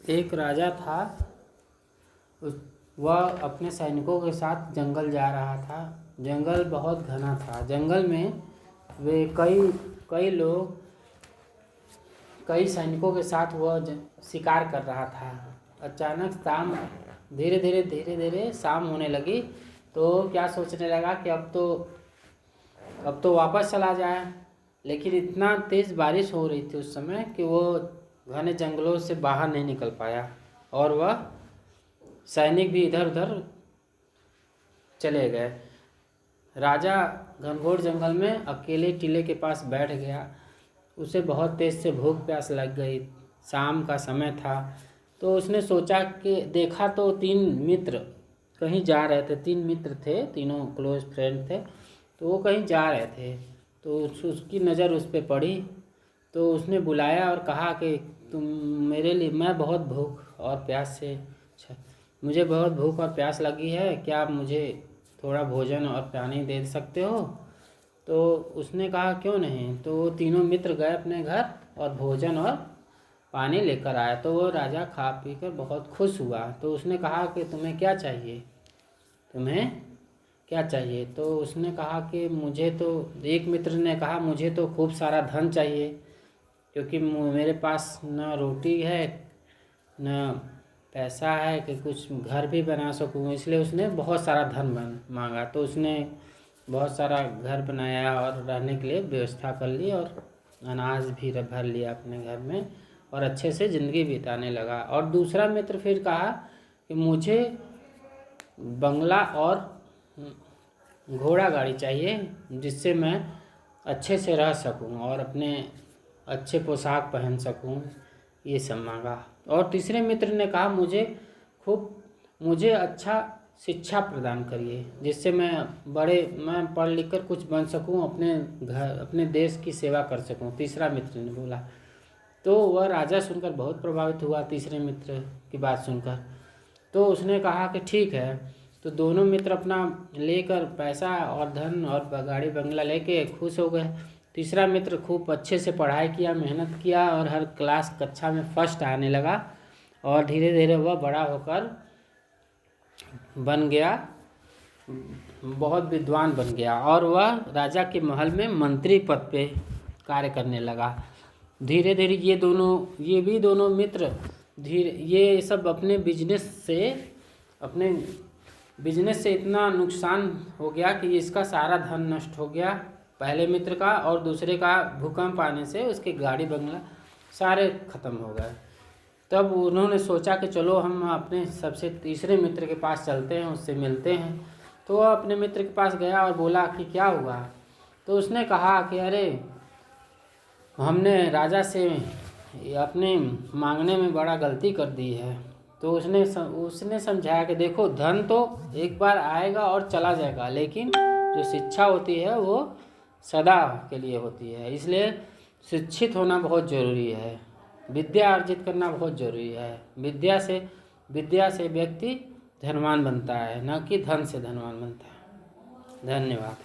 एक राजा था। वह अपने सैनिकों के साथ जंगल जा रहा था। जंगल बहुत घना था। जंगल में वे कई लोग कई सैनिकों के साथ वह शिकार कर रहा था। अचानक धीरे धीरे शाम होने लगी। तो क्या सोचने लगा कि अब तो वापस चला जाए। लेकिन इतना तेज़ बारिश हो रही थी उस समय कि वो घने जंगलों से बाहर नहीं निकल पाया और वह सैनिक भी इधर उधर चले गए। राजा घनघोर जंगल में अकेले टीले के पास बैठ गया। उसे बहुत तेज़ से भूख प्यास लग गई। शाम का समय था। तो उसने सोचा कि देखा तो 3 मित्र कहीं जा रहे थे। 3 मित्र थे, तीनों क्लोज फ्रेंड थे। तो वो कहीं जा रहे थे। तो उसकी नज़र उस पर पड़ी। तो उसने बुलाया और कहा कि तुम मेरे लिए मुझे बहुत भूख और प्यास लगी है, क्या आप मुझे थोड़ा भोजन और पानी दे सकते हो? तो उसने कहा क्यों नहीं। तो वो तीनों मित्र गए अपने घर और भोजन और पानी लेकर आया। तो वो राजा खा पी कर बहुत खुश हुआ। तो उसने कहा कि तुम्हें क्या चाहिए? तो उसने कहा कि एक मित्र ने कहा मुझे तो खूब सारा धन चाहिए, क्योंकि मेरे पास न रोटी है न पैसा है कि कुछ घर भी बना सकूँ। इसलिए उसने बहुत सारा धन मांगा। तो उसने बहुत सारा घर बनाया और रहने के लिए व्यवस्था कर ली और अनाज भी भर लिया अपने घर में और अच्छे से ज़िंदगी बिताने लगा। और दूसरा मित्र फिर कहा कि मुझे बंगला और घोड़ा गाड़ी चाहिए, जिससे मैं अच्छे से रह सकूं और अपने अच्छे पोशाक पहन सकूं। ये सब मांगा। और तीसरे मित्र ने कहा मुझे अच्छा शिक्षा प्रदान करिए, जिससे मैं पढ़ लिख कर कुछ बन सकूं, अपने देश की सेवा कर सकूं। तीसरा मित्र ने बोला। तो वह राजा सुनकर बहुत प्रभावित हुआ तीसरे मित्र की बात सुनकर। तो उसने कहा कि ठीक है। तो दोनों मित्र अपना लेकर पैसा और धन और गाड़ी बंगला लेके खुश हो गए। तीसरा मित्र खूब अच्छे से पढ़ाई किया, मेहनत किया और हर कक्षा में फर्स्ट आने लगा। और धीरे धीरे वह बड़ा होकर बहुत विद्वान बन गया और वह राजा के महल में मंत्री पद पे कार्य करने लगा। धीरे धीरे ये भी दोनों मित्र ये सब अपने बिजनेस से इतना नुकसान हो गया कि इसका सारा धन नष्ट हो गया, पहले मित्र का, और दूसरे का भूकंप आने से उसके गाड़ी बंगला सारे खत्म हो गए। तब उन्होंने सोचा कि चलो हम अपने सबसे तीसरे मित्र के पास चलते हैं, उससे मिलते हैं। तो वह अपने मित्र के पास गया और बोला कि क्या हुआ? तो उसने कहा कि अरे, हमने राजा से अपने मांगने में बड़ा गलती कर दी है। तो उसने समझाया कि देखो, धन तो एक बार आएगा और चला जाएगा, लेकिन जो शिक्षा होती है वो सदा के लिए होती है। इसलिए शिक्षित होना बहुत ज़रूरी है, विद्या अर्जित करना बहुत ज़रूरी है। विद्या से व्यक्ति धनवान बनता है, न कि धन से धनवान बनता है। धन्यवाद।